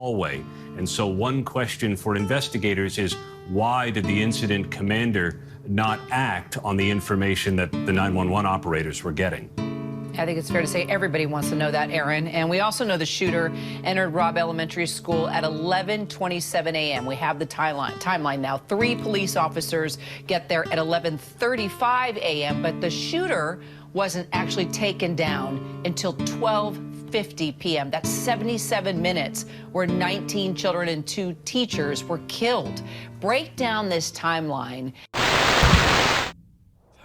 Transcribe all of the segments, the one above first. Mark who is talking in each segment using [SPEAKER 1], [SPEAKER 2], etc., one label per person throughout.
[SPEAKER 1] hallway. And so one question for investigators is, why did the incident commander not act on the information that the 911 operators were getting?
[SPEAKER 2] I think it's fair to say everybody wants to know that, Aaron. And we also know the shooter entered Robb Elementary School at 11:27 a.m. We have the timeline now. 3 police officers get there at 11:35 a.m., but the shooter wasn't actually taken down until 12:50 p.m. That's 77 minutes where 19 children and 2 teachers were killed. Break down this timeline.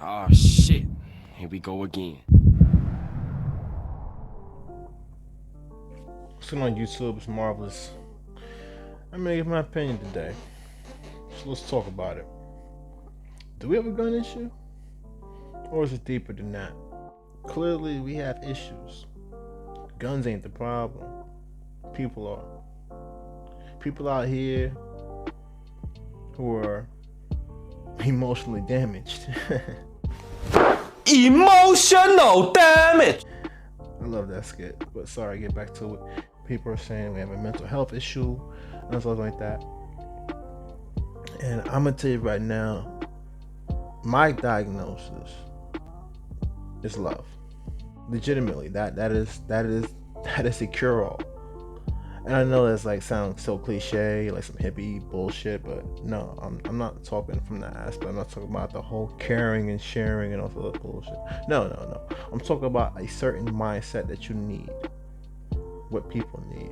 [SPEAKER 3] Oh, shit. Here we go again.
[SPEAKER 4] Sitting on YouTube is marvelous. I'm gonna give my opinion today. So let's talk about it. Do we have a gun issue? Or is it deeper than that? Clearly we have issues. Guns ain't the problem. People are. People out here who are emotionally damaged.
[SPEAKER 3] Emotional damage!
[SPEAKER 4] I love that skit, but sorry, get back to it. People are saying we have a mental health issue and stuff like that. And I'm gonna tell you right now, my diagnosis is love. Legitimately, that is a cure-all. And I know that's like sounds so cliche, like some hippie bullshit, but no, I'm not talking from that aspect. I'm not talking about the whole caring and sharing and all that bullshit. No. I'm talking about a certain mindset that you need, what people need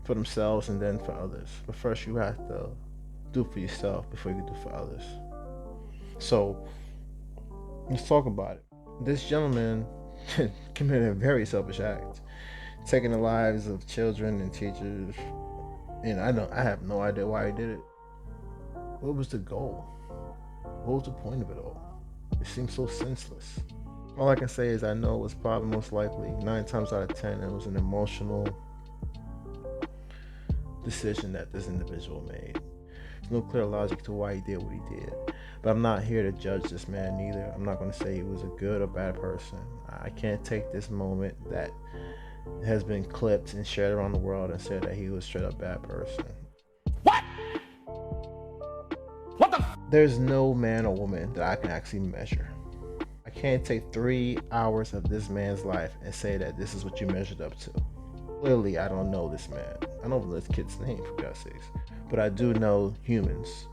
[SPEAKER 4] for themselves and then for others. But first you have to do for yourself before you can do for others. So let's talk about it. This gentleman committed a very selfish act, taking the lives of children and teachers, and I have no idea why he did it. What was the goal? What was the point of it all? It seems so senseless. All I can say is I know it was probably most likely 9 times out of 10 it was an emotional decision that this individual made. There's no clear logic to why he did what he did. But I'm not here to judge this man either. I'm not going to say he was a good or bad person. I can't take this moment that has been clipped and shared around the world and said that he was straight up bad person.
[SPEAKER 3] What? What the?
[SPEAKER 4] There's no man or woman that I can actually measure. I can't take 3 hours of this man's life and say that this is what you measured up to. Clearly, I don't know this man. I don't know this kid's name, for God's sakes. But I do know humans.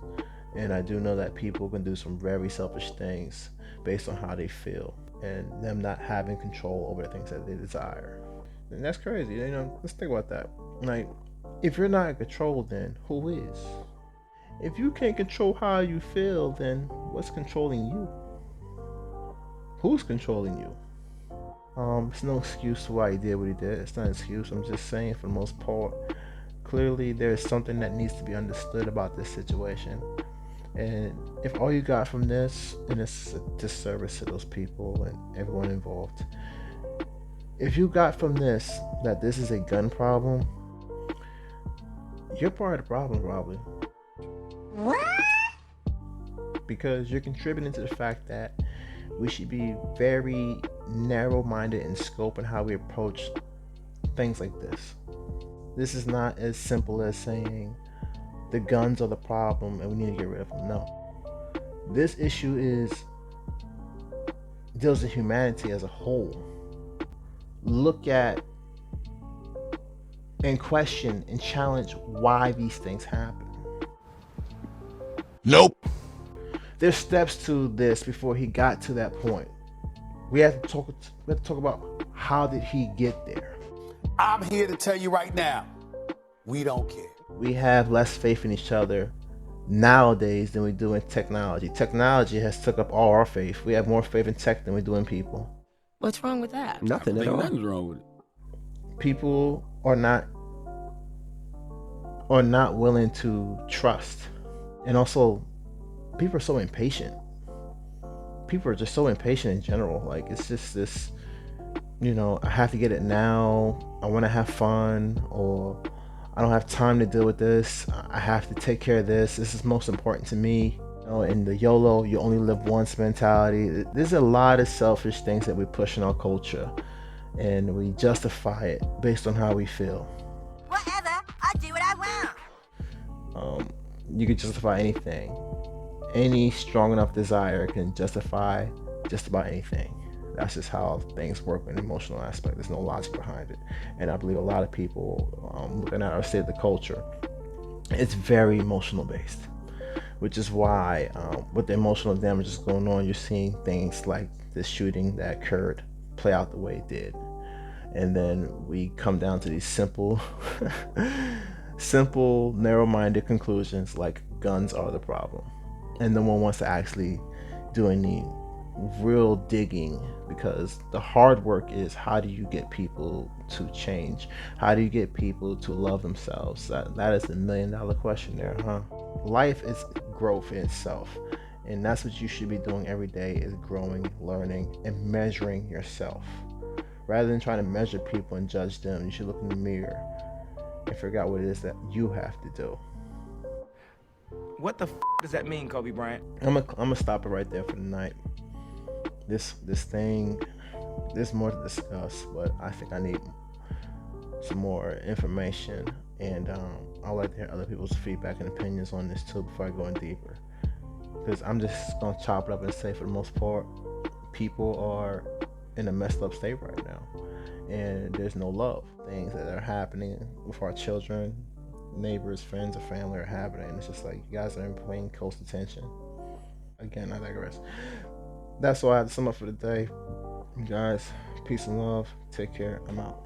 [SPEAKER 4] And I do know that people can do some very selfish things based on how they feel and them not having control over the things that they desire. And that's crazy. Let's think about that. Like, if you're not in control, then who is? If you can't control how you feel, then what's controlling you? Who's controlling you? It's no excuse to why he did what he did. It's not an excuse. I'm just saying, for the most part, clearly there's something that needs to be understood about this situation. And if all you got from this, and it's a disservice to those people and everyone involved, if you got from this that this is a gun problem, you're part of the problem, probably. What? Because you're contributing to the fact that we should be very narrow-minded in scope and how we approach things like this. This is not as simple as saying the guns are the problem and we need to get rid of them. No. This issue deals with humanity as a whole. Look at and question and challenge why these things happen.
[SPEAKER 3] Nope.
[SPEAKER 4] There's steps to this before he got to that point. We have to talk about how did he get there.
[SPEAKER 5] I'm here to tell you right now, we don't care.
[SPEAKER 4] We have less faith in each other nowadays than we do in technology. Technology has took up all our faith. We have more faith in tech than we do in people.
[SPEAKER 2] What's wrong with that?
[SPEAKER 3] Nothing at all. Nothing's wrong with it.
[SPEAKER 4] People are not willing to trust. And also, people are so impatient. People are just so impatient in general. Like, it's just this, I have to get it now. I want to have fun, or I don't have time to deal with this. I have to take care of this. This is most important to me. In the YOLO, you only live once mentality. There's a lot of selfish things that we push in our culture, and we justify it based on how we feel.
[SPEAKER 6] Whatever,
[SPEAKER 4] you can justify anything. Any strong enough desire can justify just about anything. That's just how things work in the emotional aspect. There's no logic behind it. And I believe a lot of people, looking at our state of the culture, it's very emotional based, which is why with the emotional damage that's going on, you're seeing things like this shooting that occurred play out the way it did. And then we come down to these simple, narrow-minded conclusions like guns are the problem. And no one wants to actually do any real digging, because the hard work is, how do you get people to change? How do you get people to love themselves? That is the $1 million question there, huh? Life is growth in itself, and that's what you should be doing every day, is growing, learning, and measuring yourself. Rather than trying to measure people and judge them, you should look in the mirror and figure out what it is that you have to do.
[SPEAKER 6] What the does that mean, Kobe Bryant?
[SPEAKER 4] I'm gonna stop it right there for the night. This thing, there's more to discuss, but I think I need some more information, and I'd like to hear other people's feedback and opinions on this too before I go in deeper. Because I'm just gonna chop it up and say, for the most part, people are in a messed up state right now, and there's no love. Things that are happening with our children, neighbors, friends, or family are happening. It's just like, you guys aren't paying close attention. Again, I digress. That's all I had to sum up for the day. You guys, peace and love. Take care. I'm out.